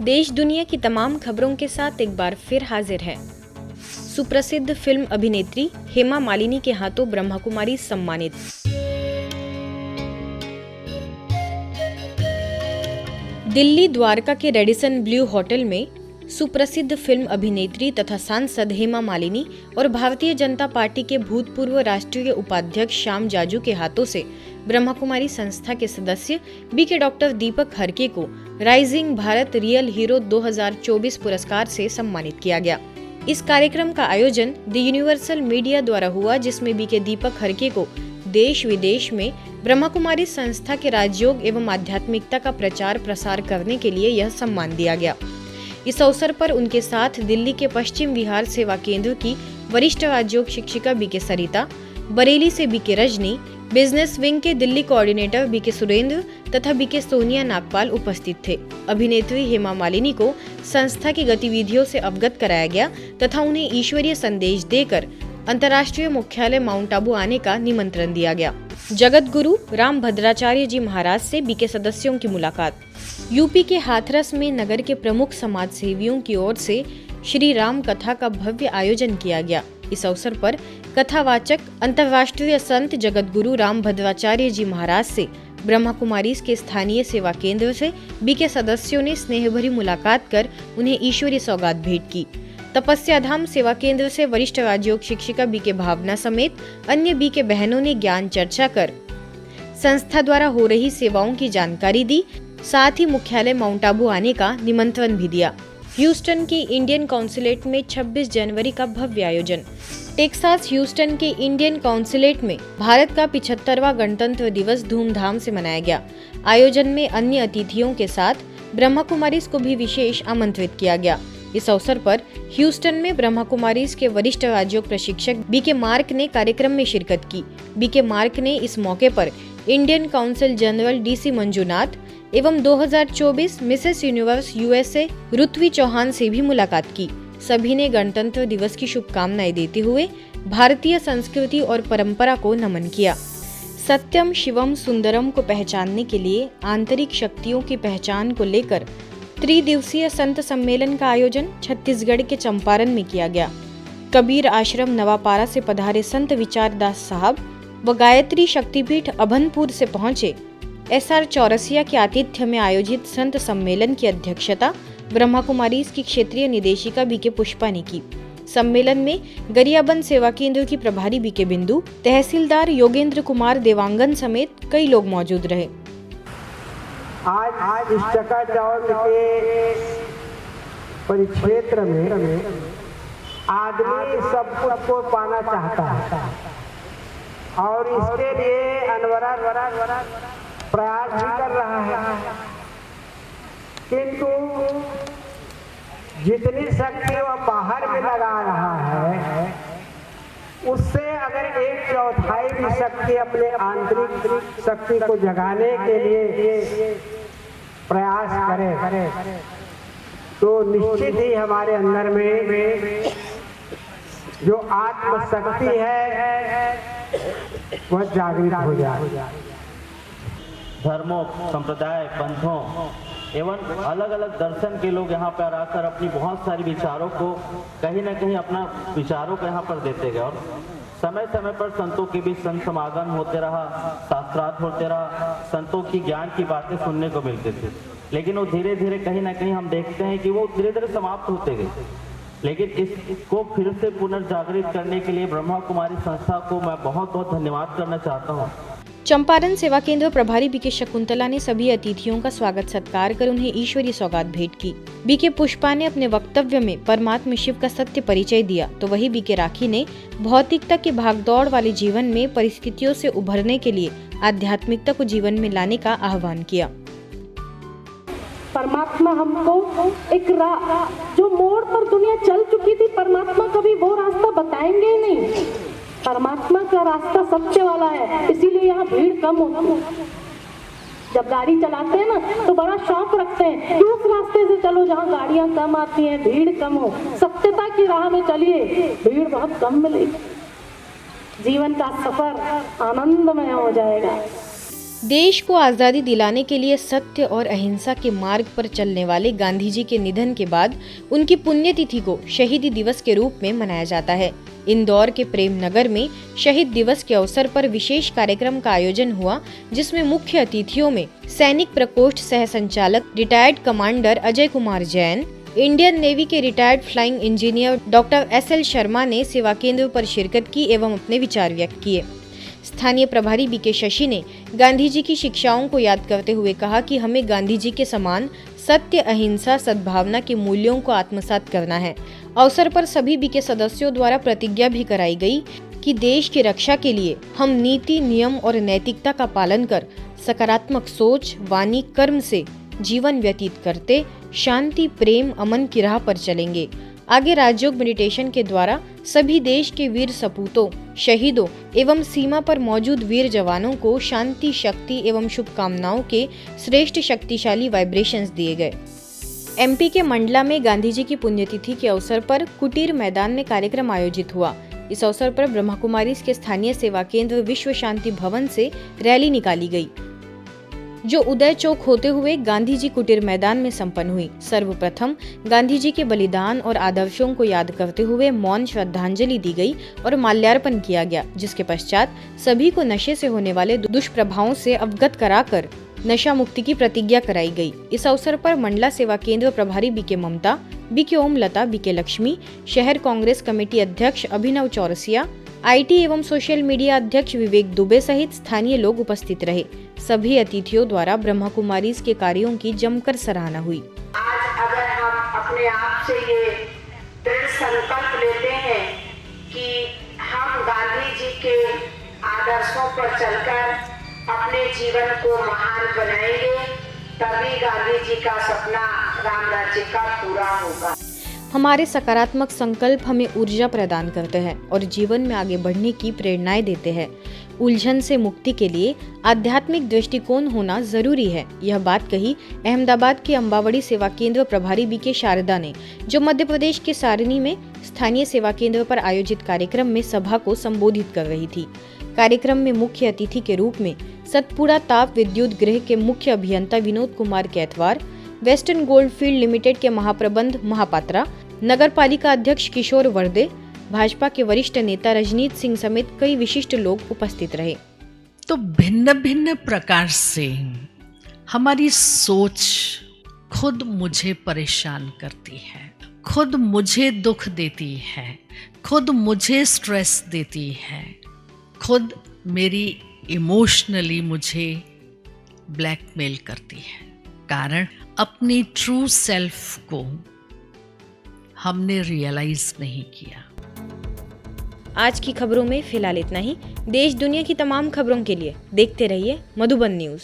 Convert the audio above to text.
देश दुनिया की तमाम खबरों के साथ एक बार फिर हाजिर है। सुप्रसिद्ध फिल्म अभिनेत्री हेमा मालिनी के हाथों ब्रह्मा कुमारी सम्मानित। दिल्ली द्वारका के रेडिसन ब्लू होटल में सुप्रसिद्ध फिल्म अभिनेत्री तथा सांसद हेमा मालिनी और भारतीय जनता पार्टी के भूतपूर्व राष्ट्रीय उपाध्यक्ष श्याम जाजू के हाथों से ब्रह्मा कुमारी संस्था के सदस्य बीके डॉक्टर दीपक हरके को राइजिंग भारत रियल हीरो 2024 पुरस्कार से सम्मानित किया गया। इस कार्यक्रम का आयोजन द यूनिवर्सल मीडिया द्वारा हुआ, जिसमें बीके दीपक हरके को देश विदेश में ब्रह्मा कुमारी संस्था के राजयोग एवं आध्यात्मिकता का प्रचार प्रसार करने के लिए यह सम्मान दिया गया। इस अवसर पर उनके साथ दिल्ली के पश्चिम विहार सेवा केंद्र की वरिष्ठ राजयोग शिक्षिका बीके सरिता, बरेली से बीके रजनी, बिजनेस विंग के दिल्ली कोऑर्डिनेटर बीके सुरेंद्र तथा बीके सोनिया नागपाल उपस्थित थे। अभिनेत्री हेमा मालिनी को संस्था की गतिविधियों से अवगत कराया गया तथा उन्हें ईश्वरीय संदेश देकर अंतर्राष्ट्रीय मुख्यालय माउंट आबू आने का निमंत्रण दिया गया। जगत गुरु राम भद्राचार्य जी महाराज से बीके सदस्यों की मुलाकात। यूपी के हाथरस में नगर के प्रमुख समाज सेवियों की ओर से श्री राम कथा का भव्य आयोजन किया गया। इस अवसर पर कथावाचक अंतर्राष्ट्रीय संत जगत गुरु राम भद्राचार्य जी महाराज से ब्रह्मा कुमारीज के स्थानीय सेवा केंद्र से बीके सदस्यों ने स्नेहभरी मुलाकात कर उन्हें ईश्वरीय सौगात भेंट की। तपस्या धाम सेवा केंद्र से वरिष्ठ राजयोग शिक्षिका बीके भावना समेत अन्य बीके बहनों ने ज्ञान चर्चा कर संस्था द्वारा हो रही सेवाओं की जानकारी दी। साथ ही मुख्यालय माउंट आबू आने का निमंत्रण भी दिया। ह्यूस्टन के इंडियन काउंसिलेट में 26 जनवरी का भव्य आयोजन। टेक्सास ह्यूस्टन के इंडियन काउंसिलेट में भारत का 75वां गणतंत्र दिवस धूमधाम से मनाया गया। आयोजन में अन्य अतिथियों के साथ ब्रह्मा कुमारीज को भी विशेष आमंत्रित किया गया। इस अवसर पर ह्यूस्टन में ब्रह्मा कुमारीज के वरिष्ठ राजयोग प्रशिक्षक बीके मार्क ने कार्यक्रम में शिरकत की। बीके मार्क ने इस मौके पर Indian council general DC Manjunath एवं 2024 Mrs universe USA Ritvi Chauhan से भी मुलाकात की। सभी ने गणतंत्र दिवस की शुभकामनाएं देते हुए भारतीय संस्कृति और परंपरा को नमन किया। सत्यम शिवम सुंदरम को पहचानने के लिए आंतरिक शक्तियों की पहचान को लेकर त्रिदिवसीय संत सम्मेलन का आयोजन छत्तीसगढ़ के चंपारण में किया गया। कबीर आश्रम नवापारा से पधारे संत विचारदास साहब व गायत्री शक्तिपीठ अभनपुर से पहुंचे। SR चौरसिया के आतिथ्य में आयोजित संत सम्मेलन की अध्यक्षता ब्रह्मा कुमारीज की क्षेत्रीय निदेशिका बीके पुष्पा ने की। सम्मेलन में गरियाबंद सेवा केंद्र की प्रभारी बीके बिंदु, तहसीलदार योगेंद्र कुमार देवांगन समेत कई लोग मौजूद रहे। आज इस चकाचौंध के परिक्षेत्र में आदमी सब कुछ को पाना चाहता है और इसके लिए अनवरत प्रयास भी कर रहा है, किंतु जितनी शक्ति वह बाहर में लगा रहा है उससे अगर 1/4 भी शक्ति अपने आंतरिक शक्ति को जगाने के लिए प्रयास करे तो निश्चित ही हमारे अंदर में जो आत्मशक्ति है वह जागृत हो जाए। धर्मों, संप्रदाय, पंथों एवं अलग अलग दर्शन के लोग यहाँ पर आकर अपनी बहुत सारी विचारों को कहीं न कहीं अपना विचारों को यहाँ पर देते गए और समय समय पर संतों के बीच संत समागम होते रहा, शास्त्रार्थ होते रहा, संतों की ज्ञान की बातें सुनने को मिलती थी। लेकिन वो धीरे धीरे कहीं ना कहीं हम देखते हैं कि वो धीरे धीरे समाप्त होते गए। लेकिन इसको फिर से पुनर्जागृत करने के लिए ब्रह्मा कुमारी संस्था को मैं बहुत बहुत धन्यवाद करना चाहता हूँ। चंपारण सेवा केंद्र प्रभारी बीके शकुंतला ने सभी अतिथियों का स्वागत सत्कार कर उन्हें ईश्वरीय सौगात भेंट की। बीके पुष्पा ने अपने वक्तव्य में परमात्मा शिव का सत्य परिचय दिया, तो वही बीके राखी ने भौतिकता की भागदौड़ वाले जीवन में परिस्थितियों से उभरने के लिए आध्यात्मिकता को जीवन में लाने का आह्वान किया। परमात्मा हमको एक जो मोड़ पर दुनिया चल चुकी थी, परमात्मा कभी वो रास्ता बताएंगे ही नहीं। परमात्मा का रास्ता सत्य वाला है, इसीलिए यहाँ भीड़ कम होती है। जब गाड़ी चलाते हैं ना तो बड़ा शौक रखते हैं कि उस रास्ते से चलो जहाँ गाड़ियाँ कम आती हैं, भीड़ कम हो। सत्यता की राह में चलिए, भीड़ बहुत कम मिलेगी, जीवन का सफर आनंदमय हो जाएगा। देश को आज़ादी दिलाने के लिए सत्य और अहिंसा के मार्ग पर चलने वाले गांधी जी के निधन के बाद उनकी पुण्यतिथि को शहीदी दिवस के रूप में मनाया जाता है। इंदौर के प्रेम नगर में शहीद दिवस के अवसर पर विशेष कार्यक्रम का आयोजन हुआ, जिसमें मुख्य अतिथियों में सैनिक प्रकोष्ठ सह संचालक retired commander Ajay Kumar Jain, Indian Navy के retired flying engineer doctor SL Sharma ने सेवा केंद्र पर शिरकत की एवं अपने विचार व्यक्त किए। स्थानीय प्रभारी BK शशि ने गांधी जी की शिक्षाओं को याद करते हुए कहा कि हमें गांधी जी के समान सत्य, अहिंसा, सद्भावना के मूल्यों को आत्मसात करना है। अवसर पर सभी BK सदस्यों द्वारा प्रतिज्ञा भी कराई गई कि देश की रक्षा के लिए हम नीति, नियम और नैतिकता का पालन कर सकारात्मक सोच, वाणी, कर्म से जीवन व्यतीत करते शांति, प्रेम, अमन की राह पर चलेंगे। आगे राजयोग मेडिटेशन के द्वारा सभी देश के वीर सपूतों, शहीदों एवं सीमा पर मौजूद वीर जवानों को शांति, शक्ति एवं शुभकामनाओं के श्रेष्ठ शक्तिशाली वाइब्रेशंस दिए गए। MP के मंडला में गांधी जी की पुण्यतिथि के अवसर पर कुटीर मैदान में कार्यक्रम आयोजित हुआ। इस अवसर पर ब्रह्मा कुमारीज के स्थानीय सेवा केंद्र विश्व शांति भवन से रैली निकाली गई, जो उदय चौक होते हुए गांधी जी कुटीर मैदान में संपन्न हुई। सर्वप्रथम गांधी जी के बलिदान और आदर्शों को याद करते हुए मौन श्रद्धांजलि दी गई और माल्यार्पण किया गया, जिसके पश्चात सभी को नशे से होने वाले दुष्प्रभावों से अवगत कराकर नशा मुक्ति की प्रतिज्ञा कराई गई। इस अवसर पर मंडला सेवा केंद्र प्रभारी BK ममता, BK ओम लता, BK लक्ष्मी, शहर कांग्रेस कमेटी अध्यक्ष अभिनव चौरसिया, IT एवं सोशल मीडिया अध्यक्ष विवेक दुबे सहित स्थानीय लोग उपस्थित रहे। सभी अतिथियों द्वारा ब्रह्मा कुमारीज के कार्यों की जमकर सराहना हुई। आज अगर हम अपने आप से ये दृढ़ संकल्प लेते हैं कि हम गांधी जी के आदर्शों पर चलकर अपने जीवन को महान बनाएंगे, तभी गांधी जी का सपना राम राज्य का पूरा होगा। हमारे सकारात्मक संकल्प हमें ऊर्जा प्रदान करते हैं और जीवन में आगे बढ़ने की प्रेरणाएं देते हैं। उलझन से मुक्ति के लिए आध्यात्मिक दृष्टिकोण होना जरूरी है। यह बात कही अहमदाबाद के अम्बावड़ी सेवा केंद्र प्रभारी BK शारदा ने, जो मध्य प्रदेश के सारनी में स्थानीय सेवा केंद्र पर आयोजित कार्यक्रम में सभा को संबोधित कर रही थी। कार्यक्रम में मुख्य अतिथि के रूप में सतपुड़ा ताप विद्युत गृह के मुख्य अभियंता Vinod Kumar Kaitwar, Western Goldfield Limited के महाप्रबंध महापात्रा, नगर पालिका अध्यक्ष किशोर वर्दे, भाजपा के वरिष्ठ नेता रजनीत सिंह समेत कई विशिष्ट लोग उपस्थित रहे। तो भिन्न भिन्न प्रकार से हमारी सोच खुद मुझे परेशान करती है, खुद मुझे दुख देती है, खुद मुझे स्ट्रेस देती है, खुद मेरी इमोशनली मुझे ब्लैकमेल करती है। कारण अपनी ट्रू सेल्फ को हमने रियलाइज नहीं किया। आज की खबरों में फिलहाल इतना ही। देश दुनिया की तमाम खबरों के लिए देखते रहिए मधुबन न्यूज़।